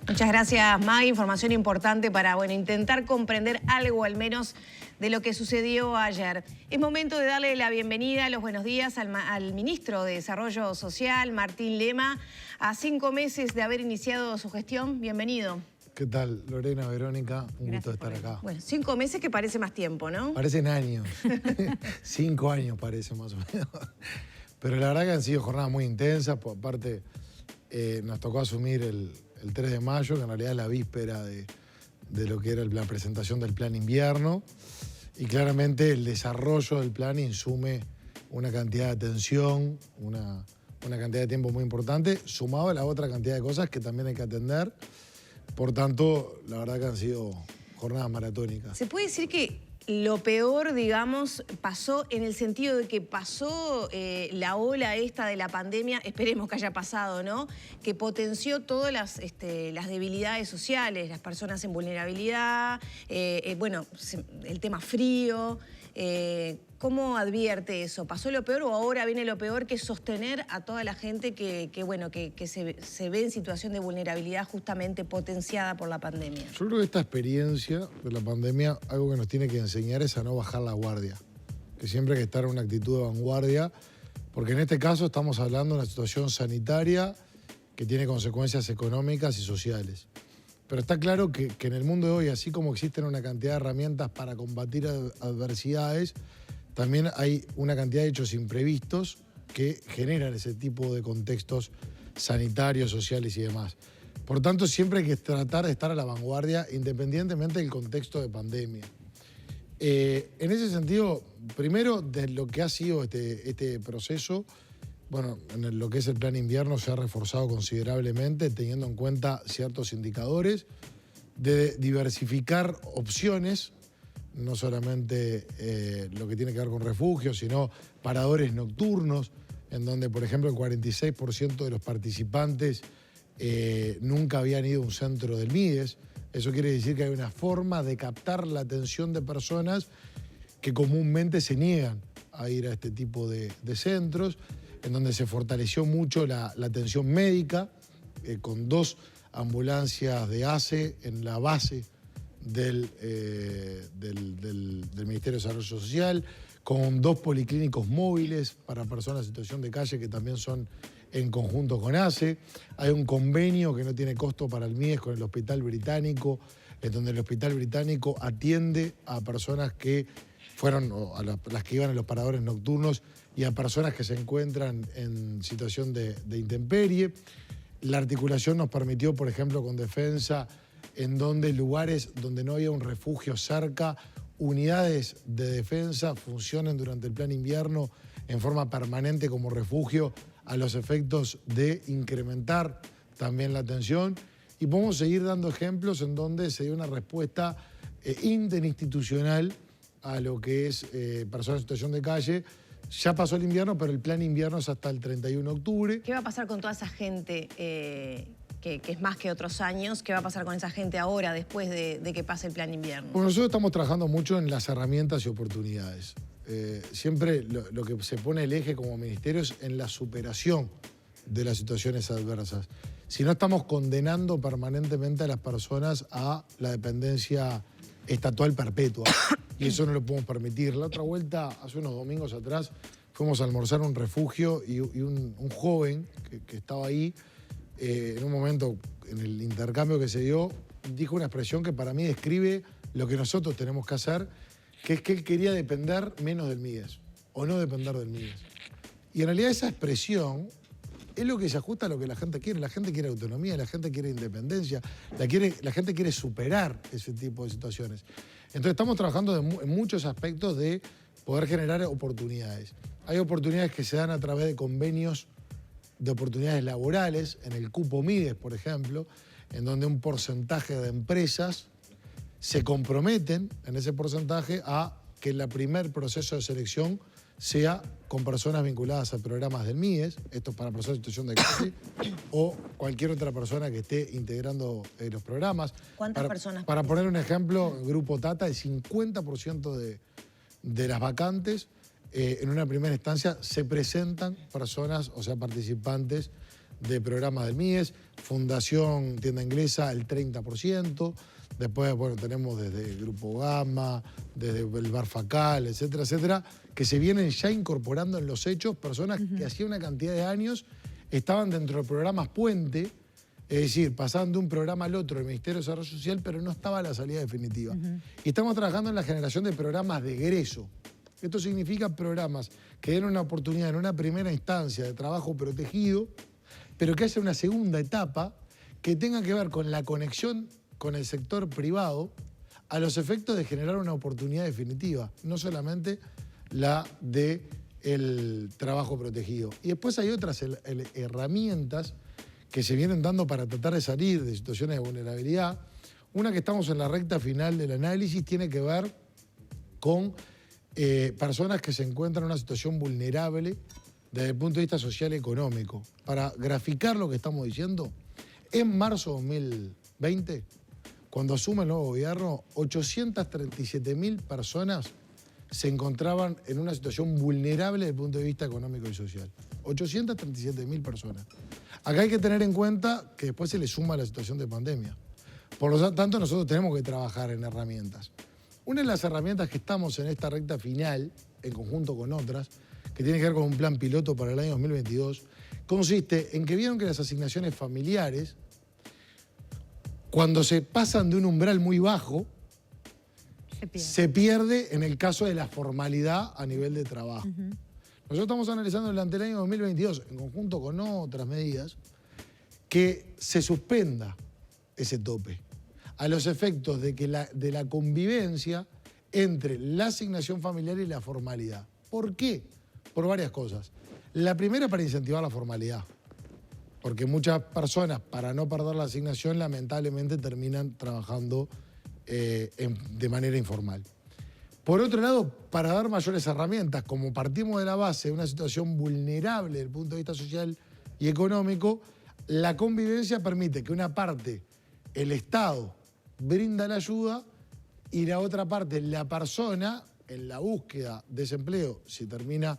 Muchas gracias, Maggie. Información importante para, intentar comprender algo al menos de lo que sucedió ayer. Es momento de darle la bienvenida, los buenos días al ministro de Desarrollo Social, Martín Lema, a 5 meses de haber iniciado su gestión. Bienvenido. ¿Qué tal, Lorena, Verónica? Un gusto estar acá. Bueno, 5 meses que parece más tiempo, ¿no? Parecen años. 5 años parece más o menos. Pero la verdad que han sido jornadas muy intensas. Por aparte, nos tocó asumir el 3 de mayo, que en realidad es la víspera de lo que era la presentación del plan invierno. Y claramente el desarrollo del plan insume una cantidad de atención, una cantidad de tiempo muy importante, sumado a la otra cantidad de cosas que también hay que atender. Por tanto, la verdad que han sido jornadas maratónicas. ¿Se puede decir que lo peor, digamos, pasó en el sentido de que pasó la ola esta de la pandemia, esperemos que haya pasado, ¿no? Que potenció todas las debilidades sociales, las personas en vulnerabilidad, bueno, el tema frío. ¿Cómo advierte eso? ¿Pasó lo peor o ahora viene lo peor, que es sostener a toda la gente que se ve en situación de vulnerabilidad justamente potenciada por la pandemia? Yo creo que esta experiencia de la pandemia, algo que nos tiene que enseñar es a no bajar la guardia. Que siempre hay que estar en una actitud de vanguardia, porque en este caso estamos hablando de una situación sanitaria que tiene consecuencias económicas y sociales. Pero está claro que en el mundo de hoy, así como existen una cantidad de herramientas para combatir adversidades, también hay una cantidad de hechos imprevistos que generan ese tipo de contextos sanitarios, sociales y demás. Por tanto, siempre hay que tratar de estar a la vanguardia independientemente del contexto de pandemia. En ese sentido, primero, de lo que ha sido este proceso, bueno, en lo que es el plan invierno se ha reforzado considerablemente, teniendo en cuenta ciertos indicadores, de diversificar opciones, no solamente lo que tiene que ver con refugios, sino paradores nocturnos, en donde, por ejemplo, el 46% de los participantes nunca habían ido a un centro del MIDES. Eso quiere decir que hay una forma de captar la atención de personas que comúnmente se niegan a ir a este tipo de centros, en donde se fortaleció mucho la atención médica, con 2 ambulancias de ACE en la base del Ministerio de Desarrollo Social, con 2 policlínicos móviles para personas en situación de calle que también son en conjunto con ACE. Hay un convenio que no tiene costo para el MIDES con el Hospital Británico, en donde el Hospital Británico atiende a personas que fueron, a las que iban a los paradores nocturnos y a personas que se encuentran en situación de intemperie. La articulación nos permitió, por ejemplo, con Defensa, en donde lugares donde no había un refugio cerca, unidades de defensa funcionen durante el plan invierno en forma permanente como refugio, a los efectos de incrementar también la atención. Y podemos seguir dando ejemplos en donde se dio una respuesta interinstitucional a lo que es personas en situación de calle. Ya pasó el invierno, pero el plan invierno es hasta el 31 de octubre. ¿Qué va a pasar con toda esa gente que es más que otros años? ¿Qué va a pasar con esa gente ahora, después de que pase el plan invierno? Bueno, nosotros estamos trabajando mucho en las herramientas y oportunidades. Siempre lo que se pone el eje como ministerio es en la superación de las situaciones adversas. Si no, estamos condenando permanentemente a las personas a la dependencia estatal perpetua. Y eso no lo podemos permitir. La otra vuelta, hace unos domingos atrás, fuimos a almorzar a un refugio y un joven que estaba ahí, en un momento, en el intercambio que se dio, dijo una expresión que para mí describe lo que nosotros tenemos que hacer, que es que él quería depender menos del MIDES, o no depender del MIDES. Y en realidad esa expresión es lo que se ajusta a lo que la gente quiere. La gente quiere autonomía, la gente quiere independencia, la gente quiere superar ese tipo de situaciones. Entonces estamos trabajando en muchos aspectos de poder generar oportunidades. Hay oportunidades que se dan a través de convenios de oportunidades laborales, en el cupo MIDES, por ejemplo, en donde un porcentaje de empresas se comprometen en ese porcentaje a que el primer proceso de selección sea con personas vinculadas a programas del MIDES, esto es para personas en situación de calle, o cualquier otra persona que esté integrando los programas. ¿Cuántas personas? Para poner un ejemplo, el Grupo Tata, el 50% de las vacantes, en una primera instancia, se presentan personas, o sea, participantes de programas del MIES, Fundación Tienda Inglesa el 30%, después, bueno, tenemos desde el Grupo Gama, desde el Bar Facal, etcétera, etcétera, que se vienen ya incorporando en los hechos personas que hacía una cantidad de años estaban dentro de programas puente, es decir, pasaban de un programa al otro del Ministerio de Desarrollo Social, pero no estaba la salida definitiva. Y estamos trabajando en la generación de programas de egreso. Esto significa programas que den una oportunidad en una primera instancia de trabajo protegido, pero que haya una segunda etapa que tenga que ver con la conexión con el sector privado a los efectos de generar una oportunidad definitiva, no solamente la del trabajo protegido. Y después hay otras herramientas que se vienen dando para tratar de salir de situaciones de vulnerabilidad. Una que estamos en la recta final del análisis tiene que ver con personas que se encuentran en una situación vulnerable desde el punto de vista social y económico. Para graficar lo que estamos diciendo, en marzo de 2020, cuando asume el nuevo gobierno, 837.000 personas se encontraban en una situación vulnerable desde el punto de vista económico y social. 837.000 personas. Acá hay que tener en cuenta que después se le suma la situación de pandemia. Por lo tanto, nosotros tenemos que trabajar en herramientas. Una de las herramientas que estamos en esta recta final, en conjunto con otras, que tiene que ver con un plan piloto para el año 2022, consiste en que vieron que las asignaciones familiares, cuando se pasan de un umbral muy bajo, se pierde en el caso de la formalidad a nivel de trabajo. Nosotros estamos analizando durante el año 2022, en conjunto con otras medidas, que se suspenda ese tope a los efectos de que de la convivencia entre la asignación familiar y la formalidad. ¿Por qué? Por varias cosas. La primera, para incentivar la formalidad, porque muchas personas, para no perder la asignación, lamentablemente terminan trabajando de manera informal. Por otro lado, para dar mayores herramientas, como partimos de la base de una situación vulnerable desde el punto de vista social y económico, la convivencia permite que una parte, el Estado, brinda la ayuda y la otra parte, la persona, en la búsqueda de ese empleo, si termina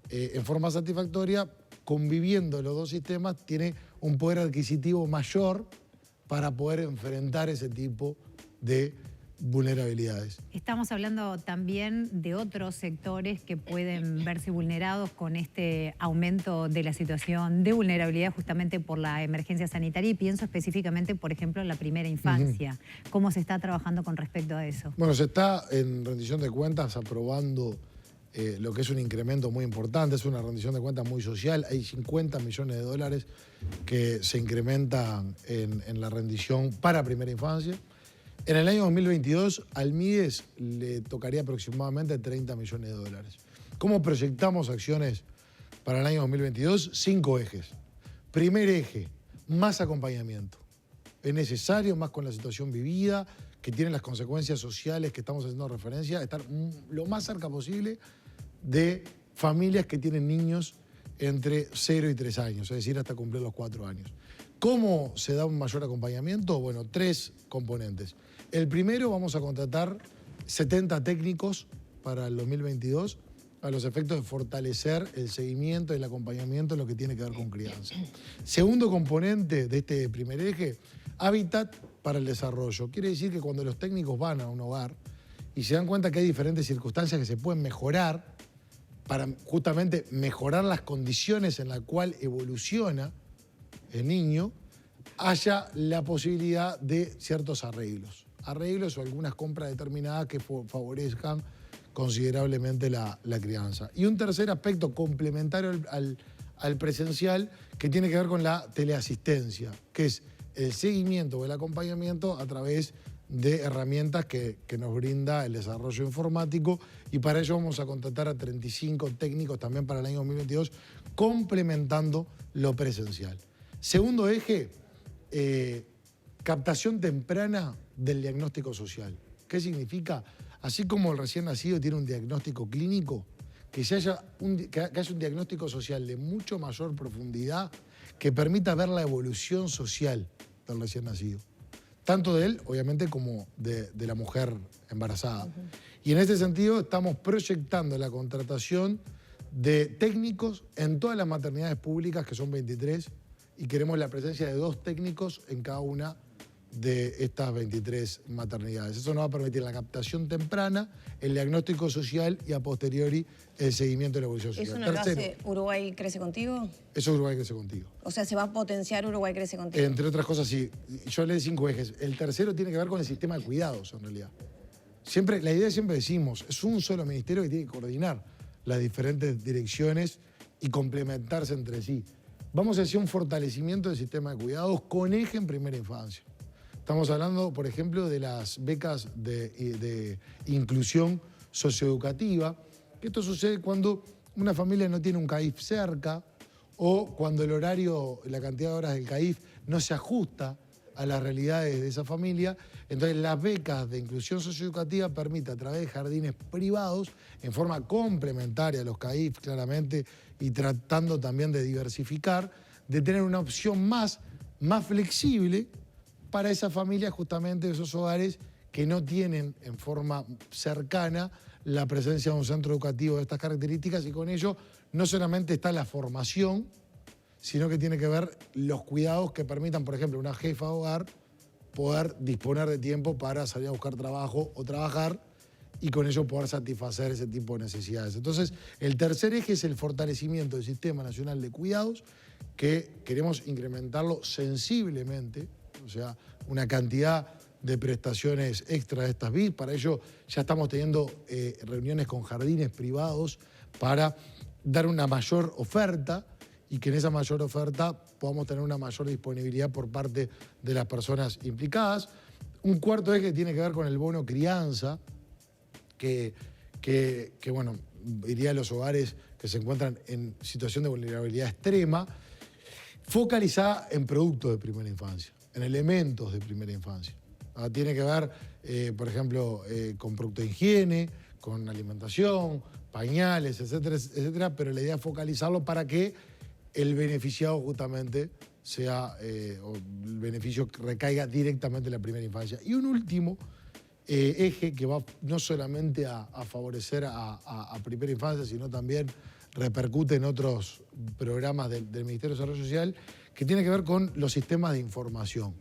en forma satisfactoria, conviviendo los dos sistemas, tiene un poder adquisitivo mayor para poder enfrentar ese tipo de vulnerabilidades. Estamos hablando también de otros sectores que pueden verse vulnerados con este aumento de la situación de vulnerabilidad justamente por la emergencia sanitaria, y pienso específicamente, por ejemplo, en la primera infancia. ¿Cómo se está trabajando con respecto a eso? Bueno, se está en rendición de cuentas aprobando lo que es un incremento muy importante, es una rendición de cuentas muy social. Hay 50 millones de dólares que se incrementan en la rendición para primera infancia. En el año 2022 al MIDES le tocaría aproximadamente 30 millones de dólares. ¿Cómo proyectamos acciones para el año 2022? 5 ejes. Primer eje, más acompañamiento. Es necesario, más con la situación vivida, que tiene las consecuencias sociales que estamos haciendo referencia, estar lo más cerca posible de familias que tienen niños entre 0 y 3 años, es decir, hasta cumplir los 4 años. ¿Cómo se da un mayor acompañamiento? Bueno, 3 componentes. El primero, vamos a contratar 70 técnicos para el 2022 a los efectos de fortalecer el seguimiento y el acompañamiento en lo que tiene que ver con crianza. Segundo componente de este primer eje, hábitat para el desarrollo. Quiere decir que cuando los técnicos van a un hogar y se dan cuenta que hay diferentes circunstancias que se pueden mejorar para justamente mejorar las condiciones en las cuales evoluciona el niño, haya la posibilidad de ciertos arreglos o algunas compras determinadas que favorezcan considerablemente la crianza. Y un tercer aspecto complementario al presencial, que tiene que ver con la teleasistencia, que es el seguimiento o el acompañamiento a través de herramientas que nos brinda el desarrollo informático, y para ello vamos a contratar a 35 técnicos también para el año 2022, complementando lo presencial. Segundo eje, captación temprana del diagnóstico social. ¿Qué significa? Así como el recién nacido tiene un diagnóstico clínico, que haya un diagnóstico social de mucho mayor profundidad que permita ver la evolución social del recién nacido. Tanto de él, obviamente, como de la mujer embarazada. Y en este sentido estamos proyectando la contratación de técnicos en todas las maternidades públicas, que son 23, y queremos la presencia de 2 técnicos en cada una de estas 23 maternidades. Eso nos va a permitir la captación temprana, el diagnóstico social y a posteriori el seguimiento de la evolución social. ¿Eso no lo hace Uruguay Crece Contigo? Eso es Uruguay Crece Contigo. O sea, ¿se va a potenciar Uruguay Crece Contigo? Entre otras cosas, sí. Yo hablé de 5 ejes. El tercero tiene que ver con el sistema de cuidados, en realidad. La idea siempre decimos, es un solo ministerio que tiene que coordinar las diferentes direcciones y complementarse entre sí. Vamos a hacer un fortalecimiento del sistema de cuidados con eje en primera infancia. Estamos hablando, por ejemplo, de las becas de inclusión socioeducativa, que esto sucede cuando una familia no tiene un CAIF cerca o cuando el horario, la cantidad de horas del CAIF no se ajusta a las realidades de esa familia. Entonces, las becas de inclusión socioeducativa permiten, a través de jardines privados, en forma complementaria a los CAIF, claramente, y tratando también de diversificar, de tener una opción más flexible para esas familias, justamente esos hogares que no tienen en forma cercana la presencia de un centro educativo de estas características, y con ello no solamente está la formación, sino que tiene que ver los cuidados que permitan, por ejemplo, a una jefa de hogar poder disponer de tiempo para salir a buscar trabajo o trabajar y con ello poder satisfacer ese tipo de necesidades. Entonces, el tercer eje es el fortalecimiento del Sistema Nacional de Cuidados, que queremos incrementarlo sensiblemente, o sea, una cantidad de prestaciones extra de estas BIS. Para ello ya estamos teniendo reuniones con jardines privados para dar una mayor oferta y que en esa mayor oferta podamos tener una mayor disponibilidad por parte de las personas implicadas. Un cuarto eje tiene que ver con el bono crianza, que bueno, iría a los hogares que se encuentran en situación de vulnerabilidad extrema, focalizada en productos de primera infancia, en elementos de primera infancia. Tiene que ver, por ejemplo, con productos de higiene, con alimentación, pañales, etcétera, etcétera, pero la idea es focalizarlo para que el beneficiado justamente sea, o el beneficio recaiga directamente en la primera infancia. Y un último eje que va no solamente a favorecer a primera infancia, sino también repercute en otros programas del Ministerio de Desarrollo Social, que tiene que ver con los sistemas de información.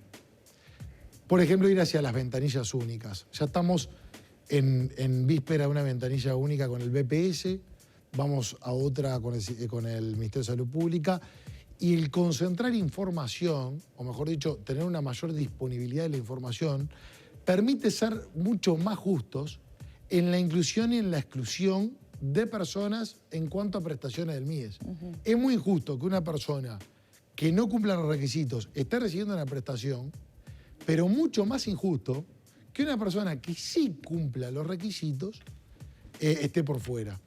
Por ejemplo, ir hacia las ventanillas únicas. Ya estamos en víspera de una ventanilla única con el BPS, vamos a otra con el Ministerio de Salud Pública, y el concentrar información, o mejor dicho, tener una mayor disponibilidad de la información, permite ser mucho más justos en la inclusión y en la exclusión de personas en cuanto a prestaciones del MIDES. Es muy injusto que una persona que no cumpla los requisitos esté recibiendo una prestación, pero mucho más injusto que una persona que sí cumpla los requisitos esté por fuera.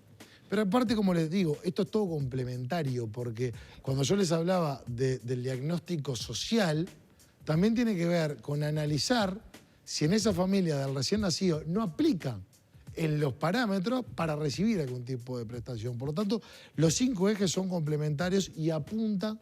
Pero aparte, como les digo, esto es todo complementario, porque cuando yo les hablaba del diagnóstico social, también tiene que ver con analizar si en esa familia del recién nacido no aplican en los parámetros para recibir algún tipo de prestación. Por lo tanto, los 5 ejes son complementarios y apuntan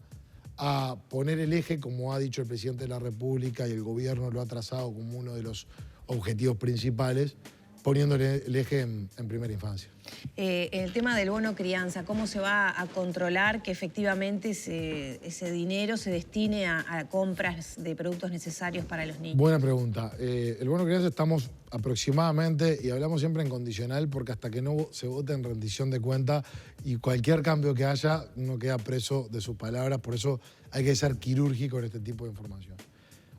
a poner el eje, como ha dicho el presidente de la República y el gobierno lo ha trazado como uno de los objetivos principales, poniéndole el eje en primera infancia. El tema del bono crianza, ¿cómo se va a controlar que efectivamente ese dinero se destine a compras de productos necesarios para los niños? Buena pregunta. El bono crianza estamos aproximadamente, y hablamos siempre en condicional, porque hasta que no se vote en rendición de cuenta y cualquier cambio que haya, no queda preso de sus palabras, por eso hay que ser quirúrgico en este tipo de información.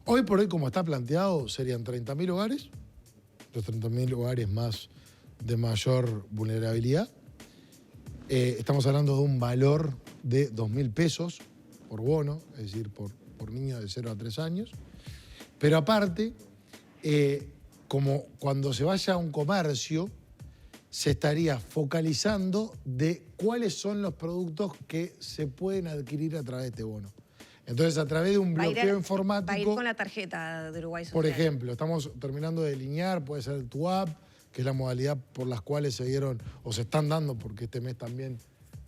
Hoy por hoy, como está planteado, serían 30.000 hogares, los 30.000 hogares más de mayor vulnerabilidad. Estamos hablando de un valor de 2.000 pesos por bono, es decir, por niño de 0 a 3 años. Pero aparte, como cuando se vaya a un comercio, se estaría focalizando de cuáles son los productos que se pueden adquirir a través de este bono. Entonces, a través de un bloqueo informático... Va a ir con la tarjeta de Uruguay Social. Por ejemplo, estamos terminando de delinear, puede ser el TUAP, que es la modalidad por las cuales se dieron o se están dando, porque este mes también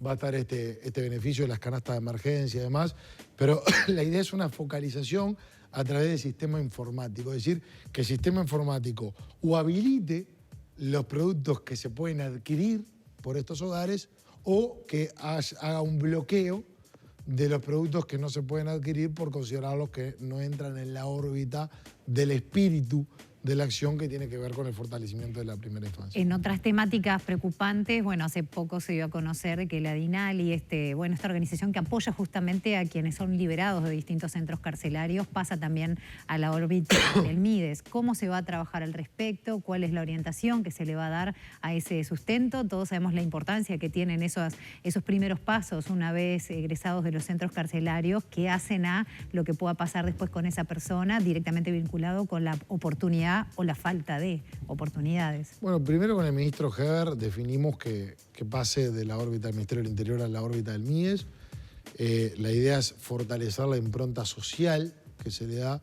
va a estar este beneficio de las canastas de emergencia y demás, pero la idea es una focalización a través del sistema informático, es decir, que el sistema informático o habilite los productos que se pueden adquirir por estos hogares o que haga un bloqueo de los productos que no se pueden adquirir por considerarlos que no entran en la órbita del espíritu de la acción que tiene que ver con el fortalecimiento de la primera infancia. En otras temáticas preocupantes, bueno, hace poco se dio a conocer que la DINALI, esta organización que apoya justamente a quienes son liberados de distintos centros carcelarios, pasa también a la órbita del MIDES. ¿Cómo se va a trabajar al respecto? ¿Cuál es la orientación que se le va a dar a ese sustento? Todos sabemos la importancia que tienen esos primeros pasos una vez egresados de los centros carcelarios, que hacen a lo que pueda pasar después con esa persona, directamente vinculado con la oportunidad o la falta de oportunidades. Bueno, primero con el ministro Heber definimos que pase de la órbita del Ministerio del Interior a la órbita del MIDES. La idea es fortalecer la impronta social que se le da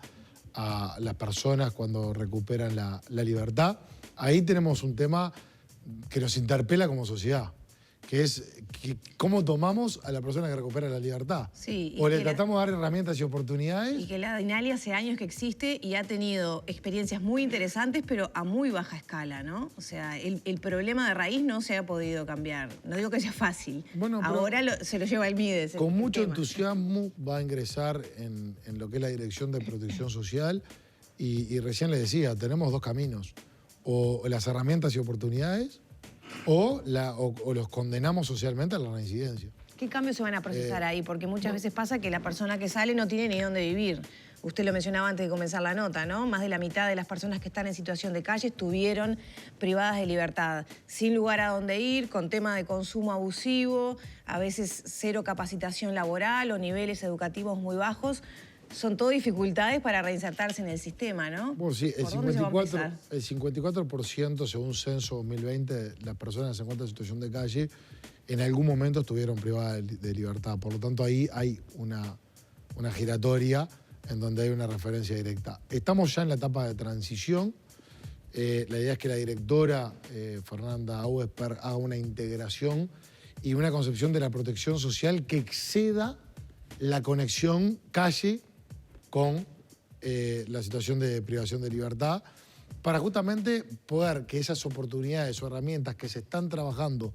a las personas cuando recuperan la libertad. Ahí tenemos un tema que nos interpela como sociedad, que es cómo tomamos a la persona que recupera la libertad. Sí, o le tratamos de dar herramientas y oportunidades. Y que la DINALI hace años que existe y ha tenido experiencias muy interesantes, pero a muy baja escala, ¿no? O sea, el problema de raíz no se ha podido cambiar. No digo que sea fácil. Bueno, ahora se lo lleva el MIDES. Con mucho entusiasmo va a ingresar en lo que es la Dirección de Protección Social y recién le decía, tenemos dos caminos. O las herramientas y oportunidades o los condenamos socialmente a la reincidencia. ¿Qué cambios se van a procesar ahí? Porque muchas veces pasa que la persona que sale no tiene ni dónde vivir. Usted lo mencionaba antes de comenzar la nota, ¿no? Más de la mitad de las personas que están en situación de calle estuvieron privadas de libertad, sin lugar a dónde ir, con tema de consumo abusivo, a veces cero capacitación laboral o niveles educativos muy bajos. Son todo dificultades para reinsertarse en el sistema, ¿no? Bueno, sí, el 54%, según Censo 2020, de las personas que se encuentran en situación de calle, en algún momento estuvieron privadas de libertad. Por lo tanto, ahí hay una giratoria en donde hay una referencia directa. Estamos ya en la etapa de transición. La idea es que la directora, Fernanda Auesper, haga una integración y una concepción de la protección social que exceda la conexión calle con la situación de privación de libertad, para justamente poder que esas oportunidades o herramientas que se están trabajando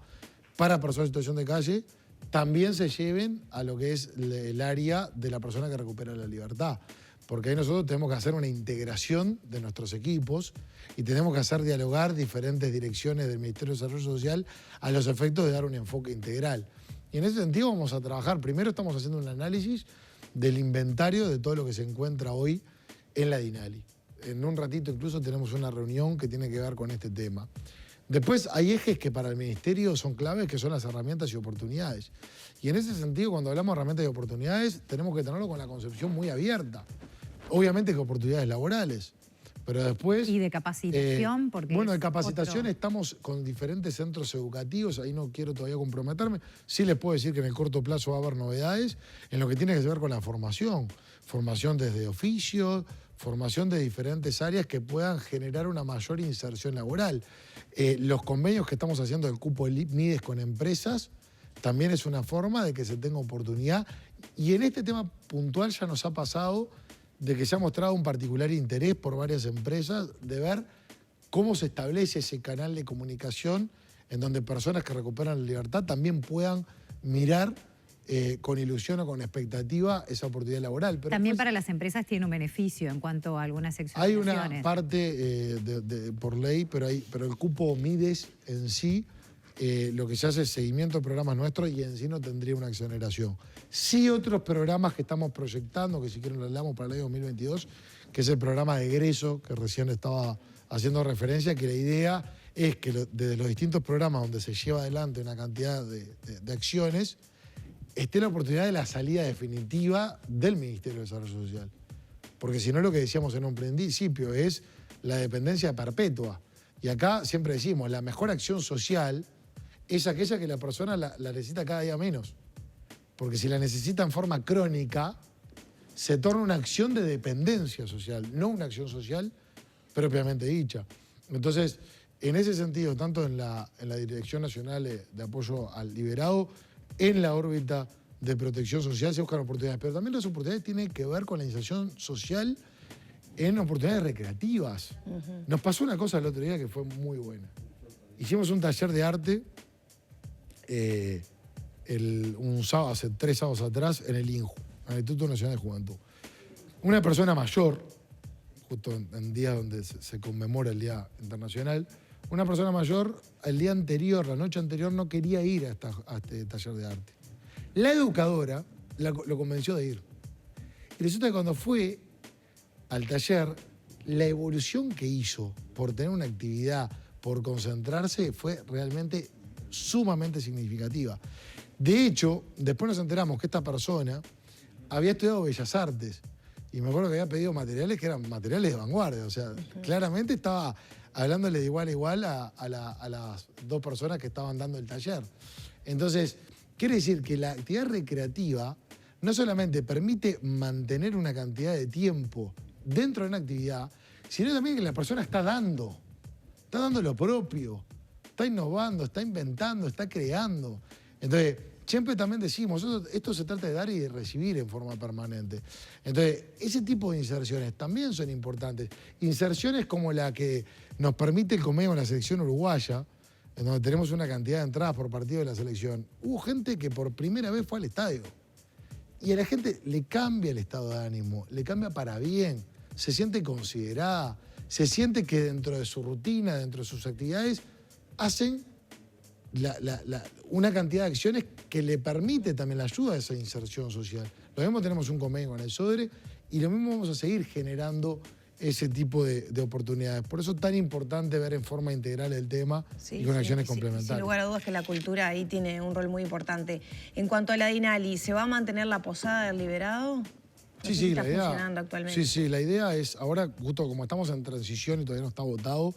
para personas en situación de calle también se lleven a lo que es el área de la persona que recupera la libertad. Porque ahí nosotros tenemos que hacer una integración de nuestros equipos y tenemos que hacer dialogar diferentes direcciones del Ministerio de Desarrollo Social a los efectos de dar un enfoque integral. Y en ese sentido vamos a trabajar. Primero estamos haciendo un análisis del inventario de todo lo que se encuentra hoy en la DINALI. En un ratito incluso tenemos una reunión que tiene que ver con este tema. Después hay ejes que para el Ministerio son claves, que son las herramientas y oportunidades. Y en ese sentido, cuando hablamos de herramientas y oportunidades, tenemos que tenerlo con la concepción muy abierta. Obviamente que oportunidades laborales, pero después... Y de capacitación, porque... Bueno, de capacitación estamos con diferentes centros educativos, ahí no quiero todavía comprometerme. Sí les puedo decir que en el corto plazo va a haber novedades en lo que tiene que ver con la formación. Formación desde oficios, formación de diferentes áreas que puedan generar una mayor inserción laboral. Los convenios que estamos haciendo del cupo MIDES con empresas también es una forma de que se tenga oportunidad. Y en este tema puntual ya nos ha pasado de que se ha mostrado un particular interés por varias empresas de ver cómo se establece ese canal de comunicación en donde personas que recuperan la libertad también puedan mirar con ilusión o con expectativa esa oportunidad laboral. Pero también para las empresas tiene un beneficio en cuanto a algunas exoneraciones. Hay una parte por ley, pero el cupo MIDES en sí, lo que se hace es seguimiento de programas nuestros y en sí no tendría una exoneración. Sí otros programas que estamos proyectando, que si quieren lo hablamos para el año 2022, que es el programa de egreso, que recién estaba haciendo referencia, que la idea es que desde los distintos programas donde se lleva adelante una cantidad de acciones, esté la oportunidad de la salida definitiva del Ministerio de Desarrollo Social. Porque si no, lo que decíamos en un principio es la dependencia perpetua. Y acá siempre decimos, la mejor acción social es aquella que la persona la necesita cada día menos. Porque si la necesita en forma crónica, se torna una acción de dependencia social, no una acción social propiamente dicha. Entonces, en ese sentido, tanto en la Dirección Nacional de Apoyo al Liberado, en la órbita de protección social se buscan oportunidades, pero también las oportunidades tienen que ver con la inserción social en oportunidades recreativas. Nos pasó una cosa el otro día que fue muy buena. Hicimos un taller de arte un sábado, hace 3 sábados atrás, en el INJU, en el Instituto Nacional de Juventud. Una persona mayor, justo en días donde se conmemora el Día Internacional, una persona mayor, el día anterior, la noche anterior, no quería ir a este taller de arte. La educadora lo convenció de ir. Y resulta que cuando fue al taller, la evolución que hizo por tener una actividad, por concentrarse, fue realmente sumamente significativa. De hecho, después nos enteramos que esta persona había estudiado Bellas Artes y me acuerdo que había pedido materiales que eran materiales de vanguardia. O sea, claramente estaba hablándole de igual a igual a las 2 personas que estaban dando el taller. Entonces, quiere decir que la actividad recreativa no solamente permite mantener una cantidad de tiempo dentro de una actividad, sino también que la persona está dando lo propio, está innovando, está inventando, está creando. Entonces, siempre también decimos, esto se trata de dar y de recibir en forma permanente. Entonces, ese tipo de inserciones también son importantes. Inserciones como la que nos permite el convenio con la selección uruguaya, en donde tenemos una cantidad de entradas por partido de la selección. Hubo gente que por primera vez fue al estadio. Y a la gente le cambia el estado de ánimo, le cambia para bien, se siente considerada, se siente que dentro de su rutina, dentro de sus actividades, hacen una cantidad de acciones que le permite también la ayuda a esa inserción social. Lo mismo tenemos un convenio con el SODRE y lo mismo vamos a seguir generando ese tipo de oportunidades. Por eso es tan importante ver en forma integral el tema y con acciones complementarias. Sin lugar a dudas que la cultura ahí tiene un rol muy importante. En cuanto a la DINALI, ¿se va a mantener la posada del liberado? Sí, la idea, funcionando actualmente. sí, la idea es, ahora justo como estamos en transición y todavía no está votado,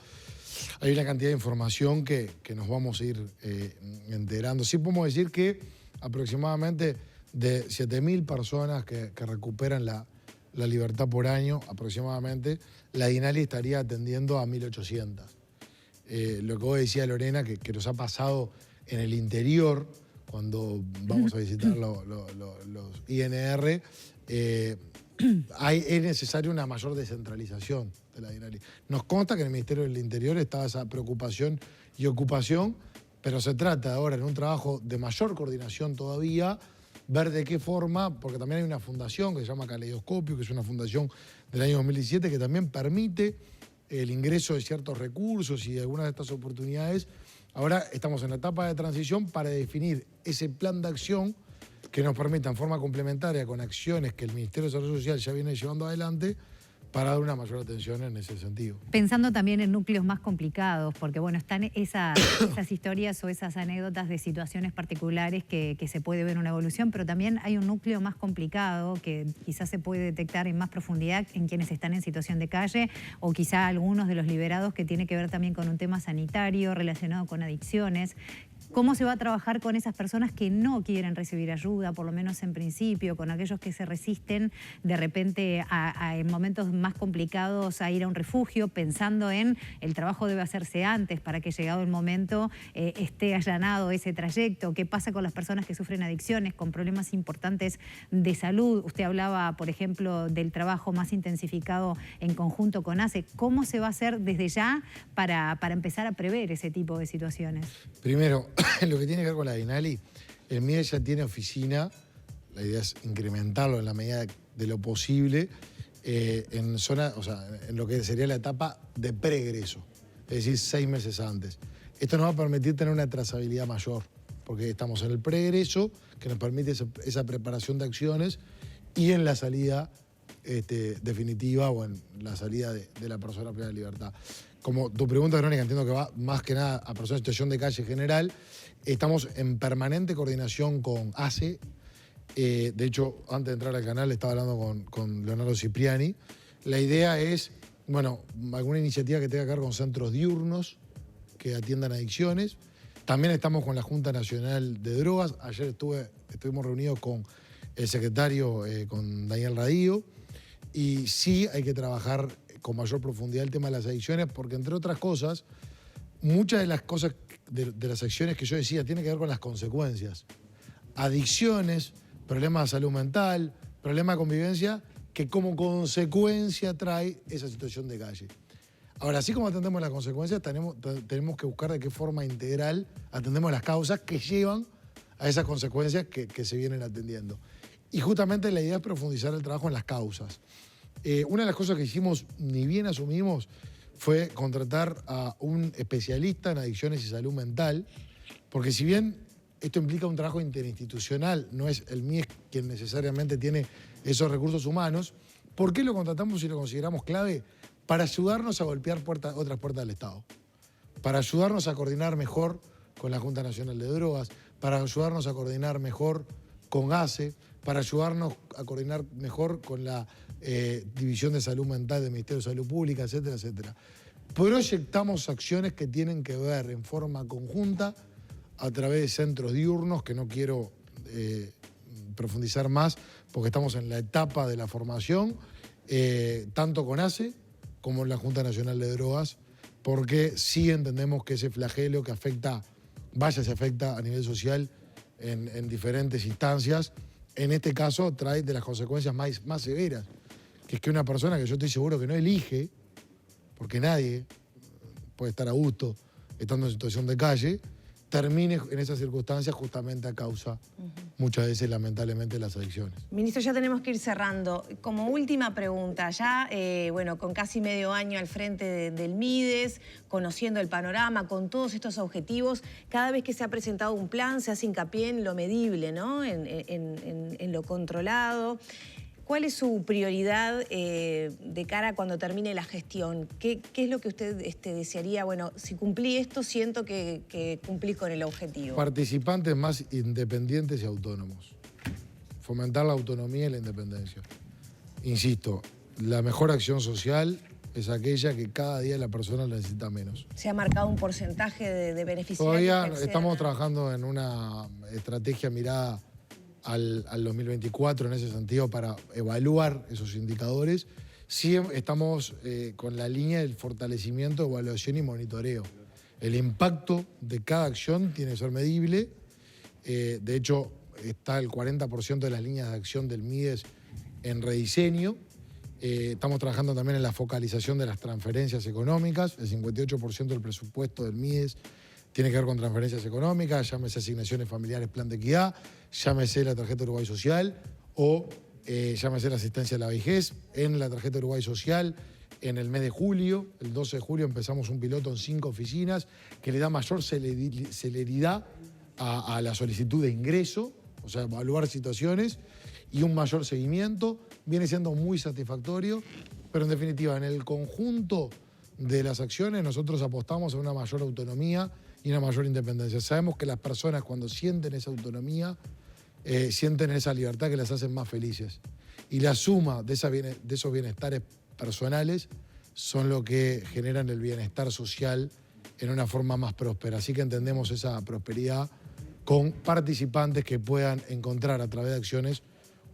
hay una cantidad de información que nos vamos a ir enterando. Sí podemos decir que aproximadamente de 7.000 personas que recuperan la libertad por año, aproximadamente, la DINALI estaría atendiendo a 1.800. Lo que vos decías, Lorena, que nos ha pasado en el interior, cuando vamos a visitar los INR, es necesaria una mayor descentralización de la DINALI. Nos consta que en el Ministerio del Interior estaba esa preocupación y ocupación, pero se trata ahora, en un trabajo de mayor coordinación todavía, ver de qué forma, porque también hay una fundación que se llama Caleidoscopio, que es una fundación del año 2017, que también permite el ingreso de ciertos recursos y de algunas de estas oportunidades. Ahora estamos en la etapa de transición para definir ese plan de acción que nos permita en forma complementaria con acciones que el Ministerio de Desarrollo Social ya viene llevando adelante para dar una mayor atención en ese sentido. Pensando también en núcleos más complicados, porque bueno, están esas historias o esas anécdotas de situaciones particulares que se puede ver una evolución, pero también hay un núcleo más complicado que quizás se puede detectar en más profundidad en quienes están en situación de calle o quizá algunos de los liberados que tiene que ver también con un tema sanitario relacionado con adicciones. ¿Cómo se va a trabajar con esas personas que no quieren recibir ayuda, por lo menos en principio, con aquellos que se resisten de repente en momentos más complicados a ir a un refugio, pensando en el trabajo debe hacerse antes para que llegado el momento esté allanado ese trayecto? ¿Qué pasa con las personas que sufren adicciones, con problemas importantes de salud? Usted hablaba, por ejemplo, del trabajo más intensificado en conjunto con ACE. ¿Cómo se va a hacer desde ya para empezar a prever ese tipo de situaciones? Primero, en lo que tiene que ver con la DINALI, el MIDE ya tiene oficina, la idea es incrementarlo en la medida de lo posible, en lo que sería la etapa de pregreso, es decir, 6 meses antes. Esto nos va a permitir tener una trazabilidad mayor, porque estamos en el pregreso, que nos permite esa preparación de acciones, y en la salida definitiva o en la salida de la persona privada de libertad. Como tu pregunta, Verónica, entiendo que va más que nada a personas en situación de calle general. Estamos en permanente coordinación con ACE. De hecho, antes de entrar al canal estaba hablando con Leonardo Cipriani. La idea es, bueno, alguna iniciativa que tenga que ver con centros diurnos que atiendan adicciones. También estamos con la Junta Nacional de Drogas. Ayer estuvimos reunidos con el secretario, con Daniel Radío. Y sí hay que trabajar con mayor profundidad el tema de las adicciones, porque entre otras cosas, muchas de las cosas de las acciones que yo decía tienen que ver con las consecuencias. Adicciones, problemas de salud mental, problemas de convivencia, que como consecuencia trae esa situación de calle. Ahora, así como atendemos las consecuencias, tenemos que buscar de qué forma integral atendemos las causas que llevan a esas consecuencias que se vienen atendiendo. Y justamente la idea es profundizar el trabajo en las causas. Una de las cosas que hicimos, ni bien asumimos, fue contratar a un especialista en adicciones y salud mental, porque si bien esto implica un trabajo interinstitucional, no es el MIES quien necesariamente tiene esos recursos humanos, ¿por qué lo contratamos y lo consideramos clave? Para ayudarnos a golpear otras puertas del Estado, para ayudarnos a coordinar mejor con la Junta Nacional de Drogas, para ayudarnos a coordinar mejor con ACE, para ayudarnos a coordinar mejor con la División de Salud Mental del Ministerio de Salud Pública, etcétera, etcétera. Proyectamos acciones que tienen que ver en forma conjunta a través de centros diurnos, que no quiero profundizar más porque estamos en la etapa de la formación, tanto con ACE como en la Junta Nacional de Drogas, porque sí entendemos que ese flagelo que afecta a nivel social en diferentes instancias, en este caso trae de las consecuencias más severas, que es que una persona que yo estoy seguro que no elige, porque nadie puede estar a gusto estando en situación de calle, termine en esas circunstancias justamente a causa, muchas veces lamentablemente, de las adicciones. Ministro, ya tenemos que ir cerrando. Como última pregunta, ya bueno, con casi medio año al frente del MIDES, conociendo el panorama, con todos estos objetivos, cada vez que se ha presentado un plan se hace hincapié en lo medible, ¿no? En lo controlado. ¿Cuál es su prioridad de cara a cuando termine la gestión? ¿Qué es lo que usted desearía? Bueno, si cumplí esto, siento que cumplí con el objetivo. Participantes más independientes y autónomos. Fomentar la autonomía y la independencia. Insisto, la mejor acción social es aquella que cada día la persona la necesita menos. ¿Se ha marcado un porcentaje de beneficiarios? Todavía estamos trabajando en una estrategia mirada al 2024 en ese sentido para evaluar esos indicadores. Sí estamos con la línea del fortalecimiento, evaluación y monitoreo. El impacto de cada acción tiene que ser medible. De hecho, está el 40% de las líneas de acción del MIDES en rediseño. Estamos trabajando también en la focalización de las transferencias económicas. El 58% del presupuesto del MIDES tiene que ver con transferencias económicas, llámese asignaciones familiares, plan de equidad, llámese la tarjeta Uruguay Social o llámese la asistencia a la vejez. En la tarjeta Uruguay Social, en el mes de julio, el 12 de julio, empezamos un piloto en 5 oficinas que le da mayor celeridad a la solicitud de ingreso, o sea, evaluar situaciones y un mayor seguimiento. Viene siendo muy satisfactorio, pero en definitiva, en el conjunto de las acciones nosotros apostamos a una mayor autonomía y una mayor independencia. Sabemos que las personas cuando sienten esa autonomía, sienten esa libertad que las hacen más felices. Y la suma de esos bienestares personales son lo que generan el bienestar social en una forma más próspera. Así que entendemos esa prosperidad con participantes que puedan encontrar a través de acciones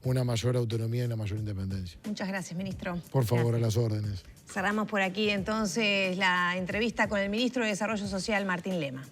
una mayor autonomía y una mayor independencia. Muchas gracias, ministro. Por favor, a las órdenes. Cerramos por aquí entonces la entrevista con el ministro de Desarrollo Social, Martín Lema.